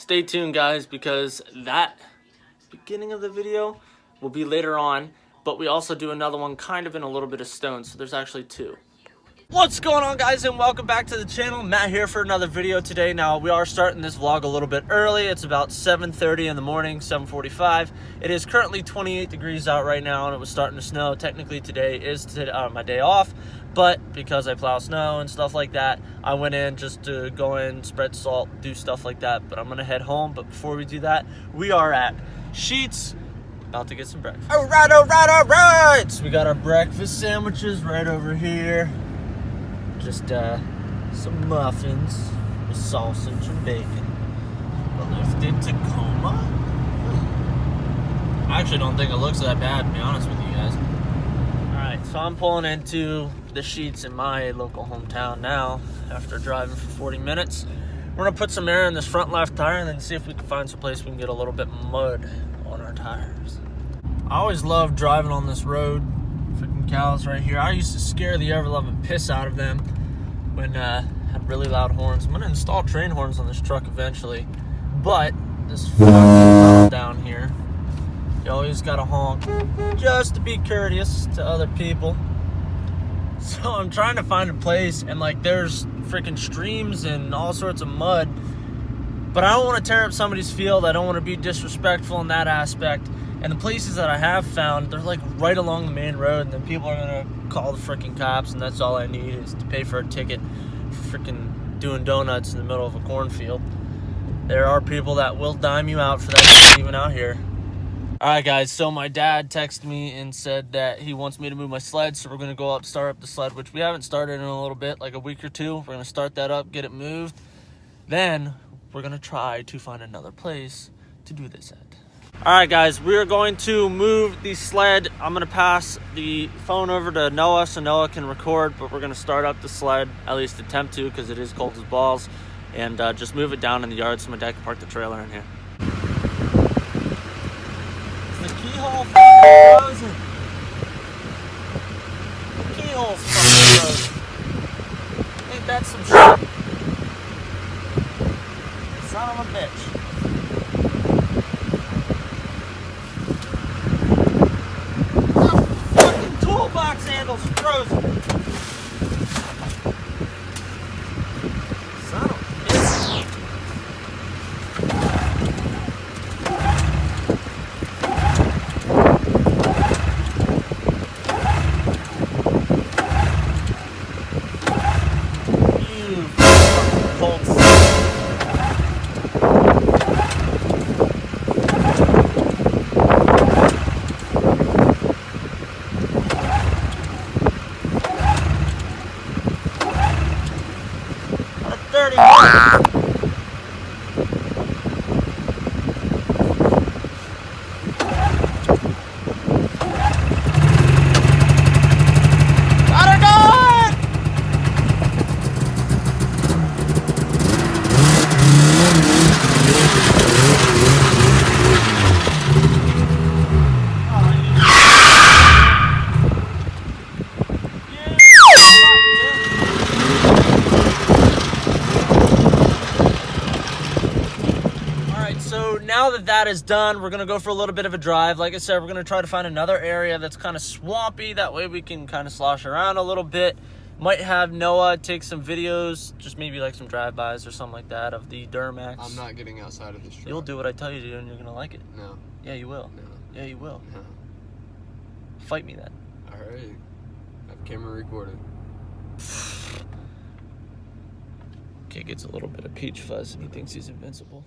stay tuned, guys, because that beginning of the video will be later on, but we also do another one kind of in a little bit of stone, so there's actually two. What's going on, guys, and welcome back to the channel. Matt here for another video today. Now, we are starting this vlog a little bit early. It's about 7:30 in the morning, 7:45. It is currently 28 degrees out right now, and it was starting to snow. Technically, today is my day off, but because I plow snow and stuff like that, I went in just to go in, spread salt, do stuff like that. But I'm gonna head home. But before we do that, we are at Sheetz, about to get some breakfast. All right. So we got our breakfast sandwiches right over here. Just some muffins with sausage and bacon. A lifted Tacoma. I actually don't think it looks that bad, to be honest with you guys. Alright, so I'm pulling into the Sheetz in my local hometown now after driving for 40 minutes. We're going to put some air in this front left tire and then see if we can find some place we can get a little bit mud on our tires. I always love driving on this road. Freaking cows right here. I used to scare the ever-loving piss out of them when had really loud horns. I'm gonna install train horns on this truck eventually, but this fucking cow down here, you always gotta honk just to be courteous to other people. So I'm trying to find a place, and like there's freaking streams and all sorts of mud, but I don't want to tear up somebody's field. I don't want to be disrespectful in that aspect. And the places that I have found, they're like right along the main road, and then people are gonna call the freaking cops, and that's all I need is to pay for a ticket for freaking doing donuts in the middle of a cornfield. There are people that will dime you out for that even out here. All right, guys, so my dad texted me and said that he wants me to move my sled, so we're gonna go up, start up the sled, which we haven't started in a little bit, like a week or two. We're gonna start that up, get it moved. Then we're gonna try to find another place to do this at. All right, guys, we are going to move the sled. I'm going to pass the phone over to Noah so Noah can record, but we're going to start up the sled, at least attempt to, because it is cold as balls, and just move it down in the yard so my dad can park the trailer in here. Is the keyhole fucking frozen? The keyhole's fucking frozen. Ain't that some shit? Son of a bitch. Toolbox handle's frozen. Son of a bitch. You fucking cold son. Now that that is done, we're going to go for a little bit of a drive. Like I said, we're going to try to find another area that's kind of swampy. That way we can kind of slosh around a little bit. Might have Noah take some videos, just maybe like some drive-bys or something like that of the Duramax. I'm not getting outside of this truck. You'll do what I tell you to do and you're going to like it. No. Yeah, you will. No. Yeah, you will. No. Fight me then. All right. Have camera recorded. Kid gets a little bit of peach fuzz and he thinks he's invincible.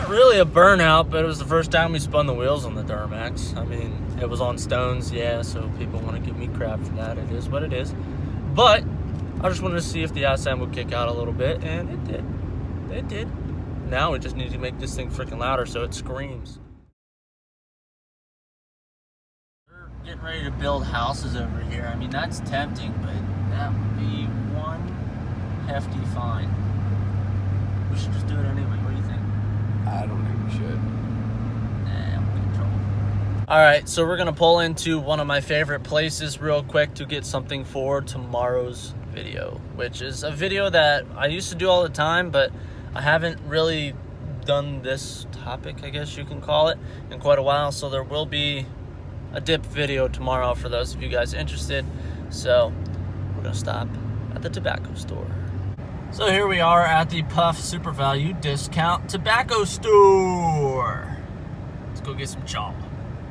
Really a burnout, but it was the first time we spun the wheels on the Duramax. I mean, it was on stones, yeah, so people want to give me crap for that. It is what it is. But I just wanted to see if the outside would kick out a little bit, and it did. It did. Now we just need to make this thing freaking louder so it screams. We're getting ready to build houses over here. I mean, that's tempting, but that would be one hefty fine. We should just do it anyway. What do you think? I don't think we should. Nah, I'm in trouble. Alright, so we're going to pull into one of my favorite places real quick to get something for tomorrow's video, which is a video that I used to do all the time, but I haven't really done this topic, I guess you can call it, in quite a while. So there will be a dip video tomorrow for those of you guys interested. So we're going to stop at the tobacco store. So here we are at the Puff Super Value Discount Tobacco Store. Let's go get some chaw.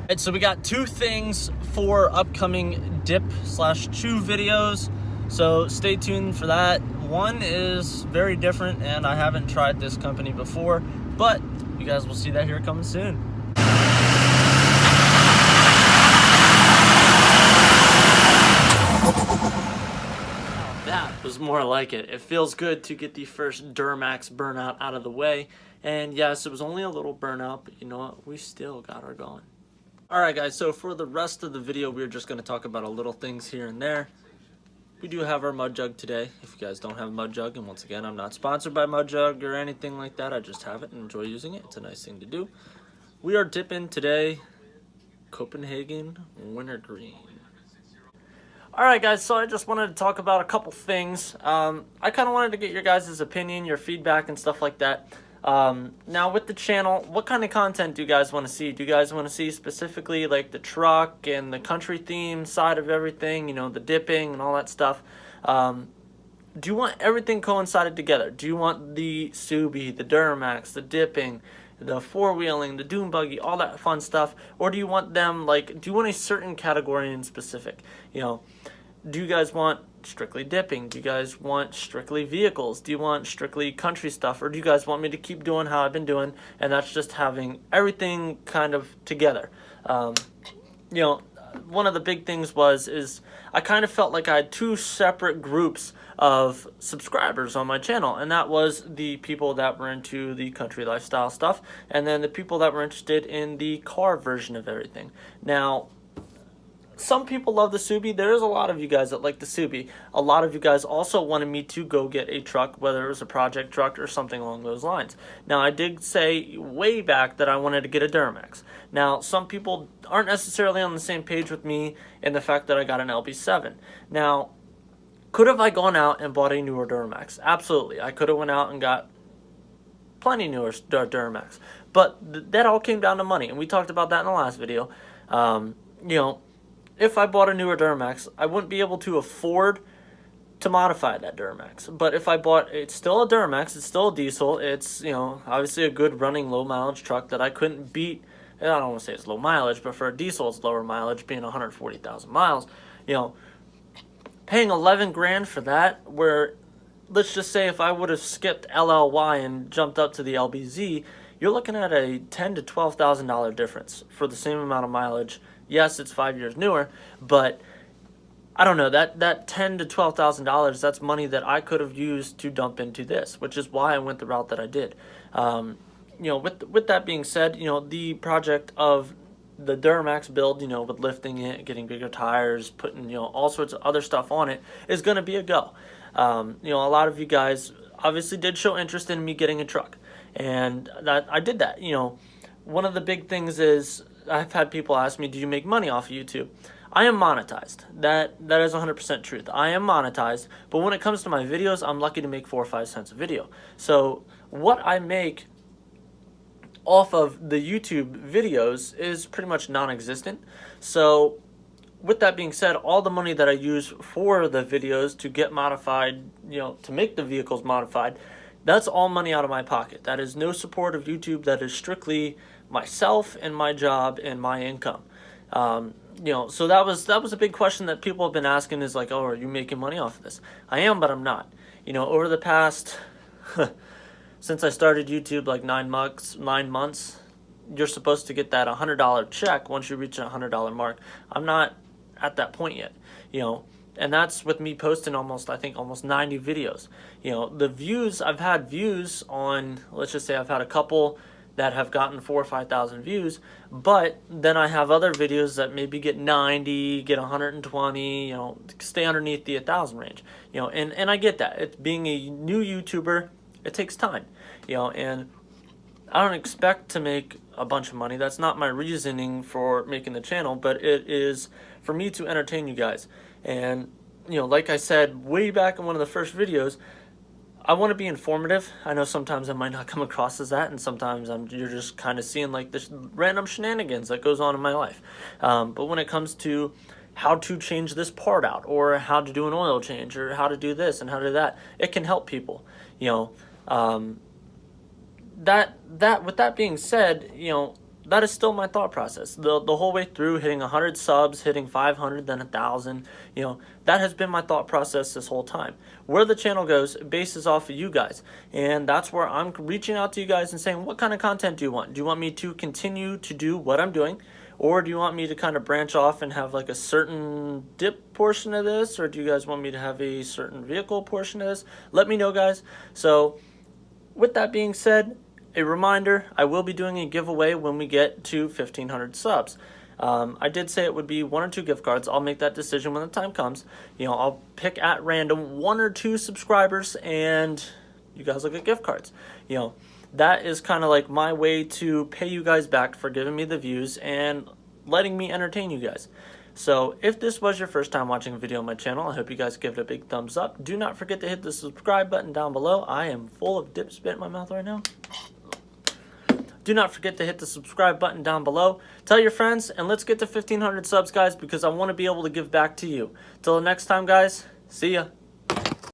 Right, so we got two things for upcoming dip/chew videos, so stay tuned for that. One is very different, and I haven't tried this company before, but you guys will see that here coming soon. That was more like it. It feels good to get the first Duramax Burnout out of the way, and yes, it was only a little burnout, but you know what? We still got her going. Alright guys, so for the rest of the video, we're just going to talk about a little things here and there. We do have our mud jug today. If you guys don't have a mud jug, and once again, I'm not sponsored by mud jug or anything like that. I just have it and enjoy using it. It's a nice thing to do. We are dipping today Copenhagen Wintergreen. Alright guys, so I just wanted to talk about a couple things. I kind of wanted to get your guys' opinion, your feedback, and stuff like that. Now with the channel, what kind of content do you guys want to see? Do you guys want to see specifically like the truck and the country theme side of everything, you know, the dipping and all that stuff? Do you want everything coincided together? Do you want the Subi, the Duramax, the dipping, the four-wheeling, the dune buggy, all that fun stuff? Or do you want them, like, do you want a certain category in specific? You know, do you guys want strictly dipping? Do you guys want strictly vehicles? Do you want strictly country stuff? Or do you guys want me to keep doing how I've been doing, and that's just having everything kind of together? You know, one of the big things is I kind of felt like I had two separate groups of subscribers on my channel, and that was the people that were into the country lifestyle stuff, and then the people that were interested in the car version of everything. Now, some people love the Subi. There is a lot of you guys that like the Subi. A lot of you guys also wanted me to go get a truck, whether it was a project truck or something along those lines. Now, I did say way back that I wanted to get a Duramax. Now, some people aren't necessarily on the same page with me in the fact that I got an LB7. Now, could have I gone out and bought a newer Duramax? Absolutely. I could have went out and got plenty newer Duramax. But that all came down to money, and we talked about that in the last video. You know, if I bought a newer Duramax, I wouldn't be able to afford to modify that Duramax. But if I bought, it's still a Duramax, it's still a diesel, it's, you know, obviously a good running low mileage truck that I couldn't beat. I don't want to say it's low mileage, but for a diesel it's lower mileage, being 140,000 miles. You know, paying 11 grand for that, where, let's just say if I would have skipped LLY and jumped up to the LBZ, you're looking at a $10,000 to $12,000 difference for the same amount of mileage. Yes, it's 5 years newer, but I don't know, that $10,000 to $12,000, that's money that I could have used to dump into this, which is why I went the route that I did. You know, with that being said, you know, the project of the Duramax build, you know, with lifting it, getting bigger tires, putting, you know, all sorts of other stuff on it is going to be a go. You know, a lot of you guys obviously did show interest in me getting a truck, and that I did that. You know, one of the big things is I've had people ask me, do you make money off of YouTube? I am monetized. That is 100% truth. I am monetized, but when it comes to my videos, I'm lucky to make 4 or 5 cents a video. So what I make off of the YouTube videos is pretty much non-existent. So with that being said, all the money that I use for the videos to get modified, you know, to make the vehicles modified, that's all money out of my pocket. That is no support of YouTube. That is strictly myself and my job and my income. You know, so that was a big question that people have been asking, is like, oh, are you making money off of this? I am, but I'm not. You know, over the past since I started YouTube, like 9 months, you're supposed to get that $100 check once you reach a $100 mark. I'm not at that point yet. You know, And that's with me posting almost 90 videos. You know, the views, I've had views on, let's just say I've had a couple that have gotten 4,000 or 5,000 views, but then I have other videos that maybe get 90, get 120, you know, stay underneath the 1,000 range. You know, and I get that. It's being a new YouTuber, it takes time, you know, and I don't expect to make a bunch of money. That's not my reasoning for making the channel, but it is for me to entertain you guys. And, you know, like I said way back in one of the first videos, I want to be informative. I know sometimes I might not come across as that, and sometimes you're just kind of seeing like this random shenanigans that goes on in my life. But when it comes to how to change this part out, or how to do an oil change, or how to do this and how to do that, it can help people. You know, with that being said, you know, that is still my thought process. The whole way through, hitting 100 subs, hitting 500, then 1,000, you know, that has been my thought process this whole time. Where the channel goes bases off of you guys. And that's where I'm reaching out to you guys and saying, what kind of content do you want? Do you want me to continue to do what I'm doing? Or do you want me to kind of branch off and have like a certain dip portion of this? Or do you guys want me to have a certain vehicle portion of this? Let me know, guys. So with that being said, a reminder, I will be doing a giveaway when we get to 1,500 subs. I did say it would be 1 or 2 gift cards. I'll make that decision when the time comes. You know, I'll pick at random 1 or 2 subscribers, and you guys will get gift cards. You know, that is kind of like my way to pay you guys back for giving me the views and letting me entertain you guys. So if this was your first time watching a video on my channel, I hope you guys give it a big thumbs up. Do not forget to hit the subscribe button down below. I am full of dip spit in my mouth right now. Do not forget to hit the subscribe button down below. Tell your friends, and let's get to 1,500 subs, guys, because I want to be able to give back to you. Till the next time, guys, see ya.